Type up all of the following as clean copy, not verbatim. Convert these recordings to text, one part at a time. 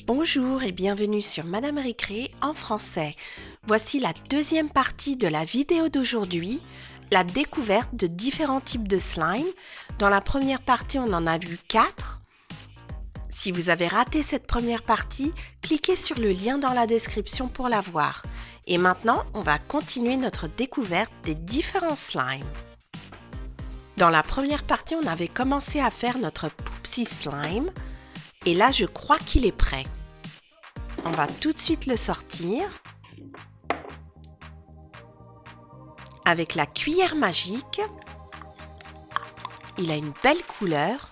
Bonjour et bienvenue sur Madame Récré en français. Voici la deuxième partie de la vidéo d'aujourd'hui, la découverte de différents types de slime. Dans la première partie, on en a vu 4. Si vous avez raté cette première partie, cliquez sur le lien dans la description pour la voir. Et maintenant, on va continuer notre découverte des différents slimes. Dans la première partie, on avait commencé à faire notre Poopsie Slime. Et là, je crois qu'il est prêt. On va tout de suite le sortir. Avec la cuillère magique. Il a une belle couleur.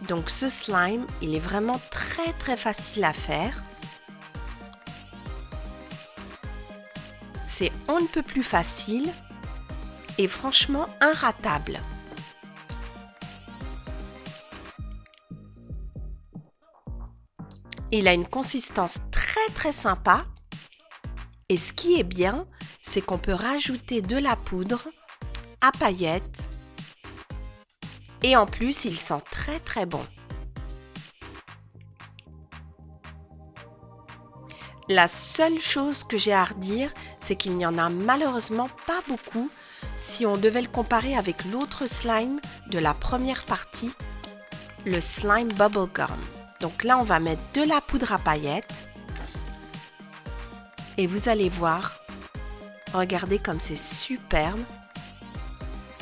Donc ce slime, il est vraiment très facile à faire. C'est on ne peut plus facile et franchement inratable. Il a une consistance très sympa et ce qui est bien, c'est qu'on peut rajouter de la poudre à paillettes et en plus il sent très bon. La seule chose que j'ai à redire, c'est qu'il n'y en a malheureusement pas beaucoup si on devait le comparer avec l'autre slime de la première partie, le slime bubblegum. Donc là, on va mettre de la poudre à paillettes et vous allez voir, regardez comme c'est superbe.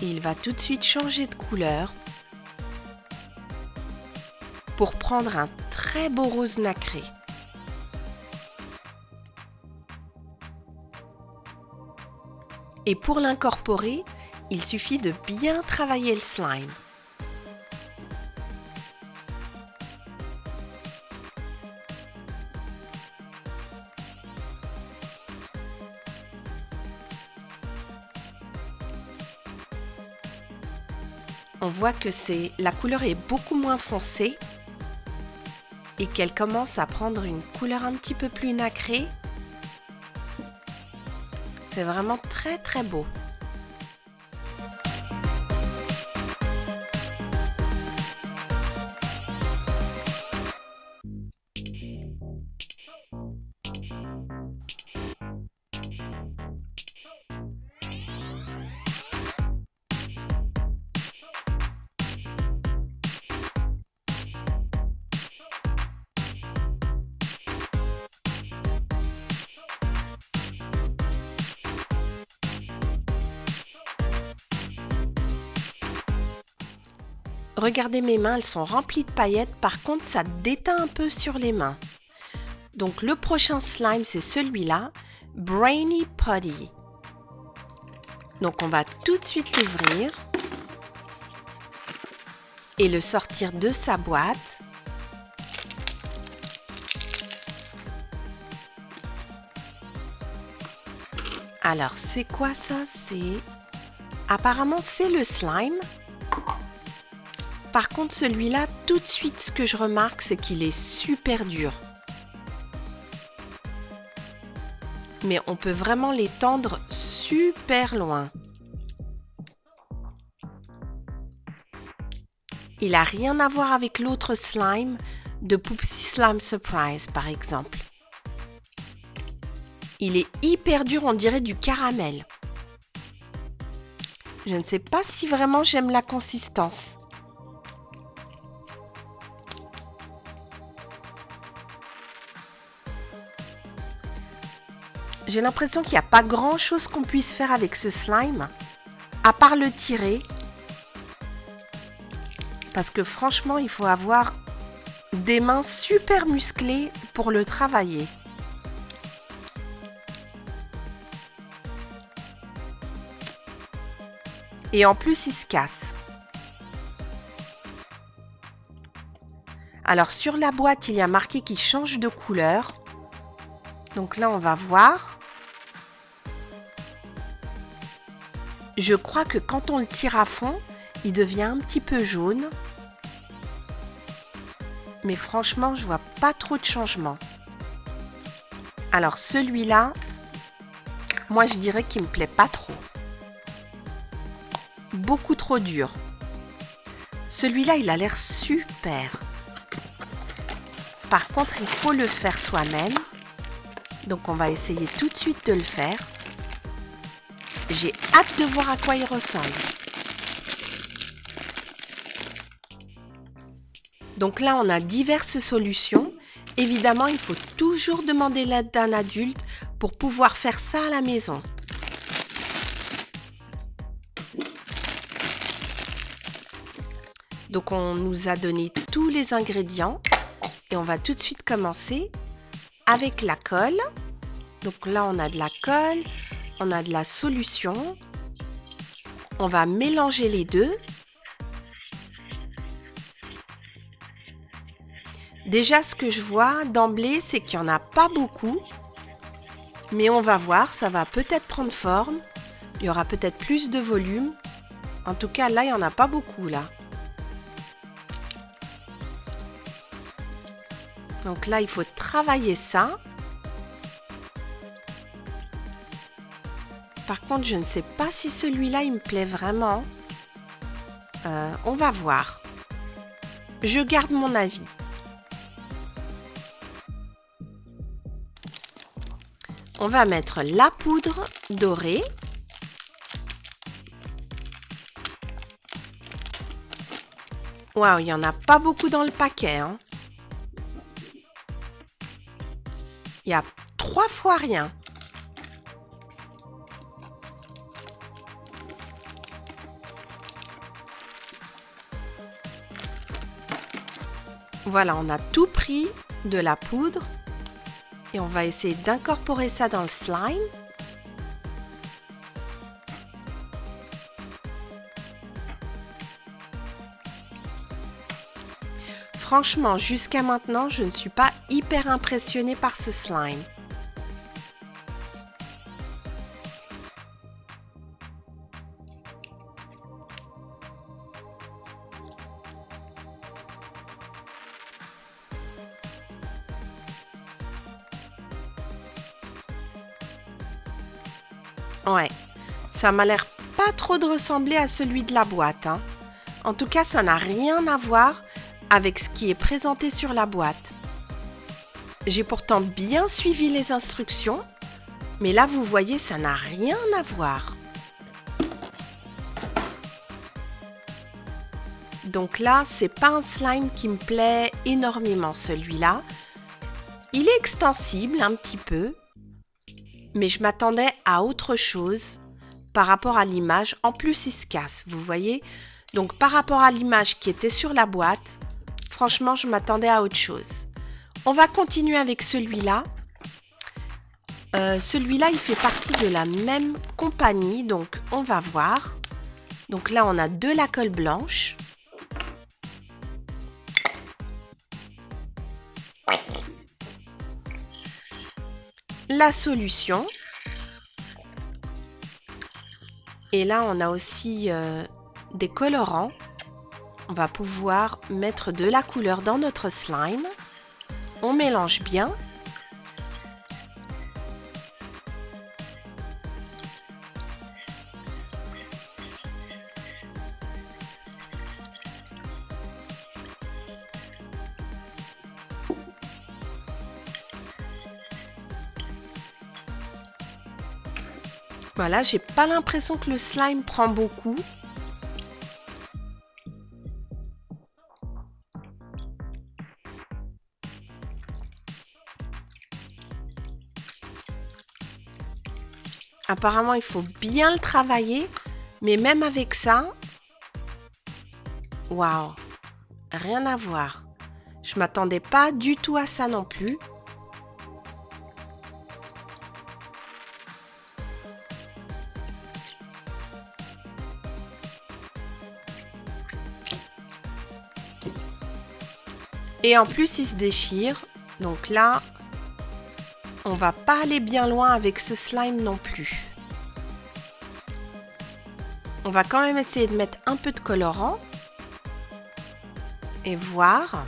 Et il va tout de suite changer de couleur pour prendre un très beau rose nacré. Et pour l'incorporer, il suffit de bien travailler le slime. On voit que la couleur est beaucoup moins foncée et qu'elle commence à prendre une couleur un petit peu plus nacrée. C'est vraiment très beau. Regardez mes mains, elles sont remplies de paillettes, par contre ça déteint un peu sur les mains. Donc le prochain slime c'est celui-là, Brainy Putty. Donc on va tout de suite l'ouvrir et le sortir de sa boîte. Alors c'est quoi ça? Apparemment c'est le slime. Par contre, celui-là, tout de suite, ce que je remarque, c'est qu'il est super dur. Mais on peut vraiment l'étendre super loin. Il n'a rien à voir avec l'autre slime de Poopsie Slime Surprise, par exemple. Il est hyper dur, on dirait du caramel. Je ne sais pas si vraiment j'aime la consistance. J'ai l'impression qu'il n'y a pas grand chose qu'on puisse faire avec ce slime, à part le tirer. Parce que franchement, il faut avoir des mains super musclées pour le travailler. Et en plus, il se casse. Alors sur la boîte, il y a marqué qu'il change de couleur. Donc là, on va voir. Je crois que quand on le tire à fond, il devient un petit peu jaune. Mais franchement, je vois pas trop de changement. Alors celui-là, Moi, je dirais qu'il me plaît pas trop. Beaucoup trop dur. Celui-là, il a l'air super. Par contre, il faut le faire soi-même. Donc, on va essayer tout de suite de le faire. J'ai hâte de voir à quoi il ressemble. Donc là, on a diverses solutions. Évidemment, il faut toujours demander l'aide d'un adulte pour pouvoir faire ça à la maison. Donc, on nous a donné tous les ingrédients et on va tout de suite commencer avec la colle. Donc là, on a de la colle, on a de la solution. On va mélanger les deux. Déjà, ce que je vois d'emblée, c'est qu'il n'y en a pas beaucoup. Mais on va voir, ça va peut-être prendre forme. Il y aura peut-être plus de volume. En tout cas, là, il n'y en a pas beaucoup, là. Donc là, il faut travailler ça. Par contre, je ne sais pas si celui-là, il me plaît vraiment. On va voir. Je garde mon avis. On va mettre la poudre dorée. Waouh, il n'y en a pas beaucoup dans le paquet, hein. Il y a 3 fois rien. Voilà, on a tout pris de la poudre et on va essayer d'incorporer ça dans le slime. Franchement, jusqu'à maintenant, je ne suis pas hyper impressionnée par ce slime. Ouais, ça m'a l'air pas trop de ressembler à celui de la boîte, hein. En tout cas, ça n'a rien à voir avec ce qui est présenté sur la boîte. J'ai pourtant bien suivi les instructions, mais là, vous voyez, ça n'a rien à voir. Donc là, c'est pas un slime qui me plaît énormément, celui-là. Il est extensible un petit peu, mais je m'attendais à autre chose par rapport à l'image. En plus, il se casse, vous voyez. Donc, par rapport à l'image qui était sur la boîte, franchement, je m'attendais à autre chose. On va continuer avec celui-là. Celui-là, il fait partie de la même compagnie, donc on va voir. Donc là, on a de la colle blanche. La solution. Et là, on a aussi des colorants. On va pouvoir mettre de la couleur dans notre slime. On mélange bien. Voilà, j'ai pas l'impression que le slime prend beaucoup. Apparemment, il faut bien le travailler, mais même avec ça, waouh, rien à voir. Je m'attendais pas du tout à ça non plus. Et en plus, il se déchire. Donc là, on va pas aller bien loin avec ce slime non plus. On va quand même essayer de mettre un peu de colorant. Et voir.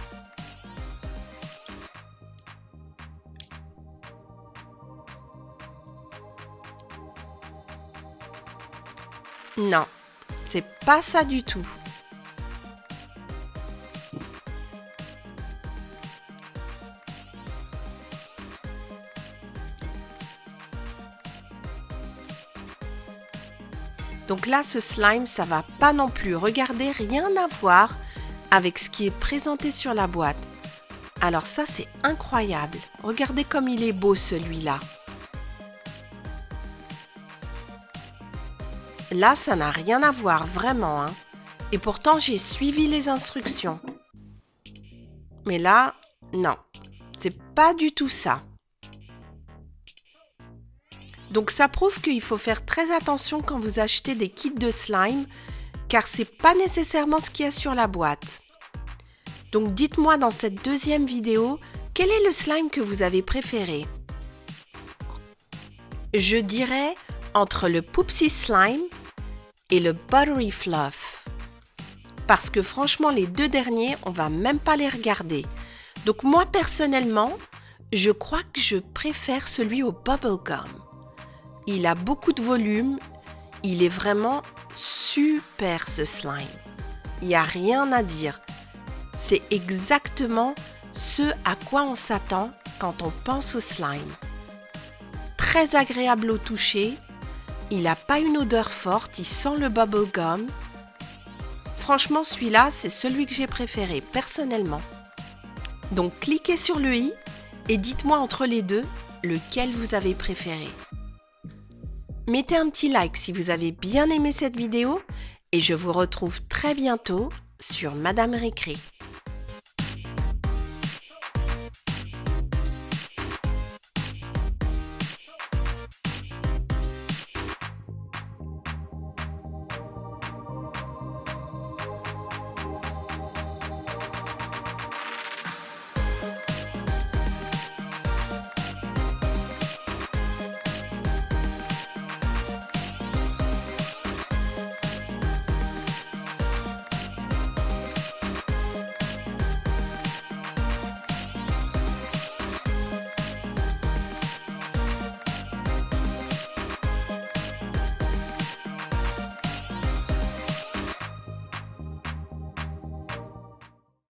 Non, c'est pas ça du tout. Donc là, ce slime, ça va pas non plus. Regardez, rien à voir avec ce qui est présenté sur la boîte. Alors ça, c'est incroyable. Regardez comme il est beau celui-là. Là, ça n'a rien à voir, vraiment, hein. Et pourtant, j'ai suivi les instructions. Mais là, non, c'est pas du tout ça. Donc ça prouve qu'il faut faire très attention quand vous achetez des kits de slime, car c'est pas nécessairement ce qu'il y a sur la boîte. Donc dites-moi dans cette deuxième vidéo, quel est le slime que vous avez préféré? Je dirais entre le Poopsie Slime et le Buttery Fluff. Parce que franchement, les deux derniers, on va même pas les regarder. Donc moi, personnellement, je crois que je préfère celui au Bubblegum. Il a beaucoup de volume. Il est vraiment super, ce slime. Il n'y a rien à dire. C'est exactement ce à quoi on s'attend quand on pense au slime. Très agréable au toucher. Il n'a pas une odeur forte. Il sent le bubblegum. Franchement, celui-là, c'est celui que j'ai préféré, personnellement. Donc, cliquez sur le i et dites-moi entre les deux lequel vous avez préféré. Mettez un petit like si vous avez bien aimé cette vidéo et je vous retrouve très bientôt sur Madame Récré.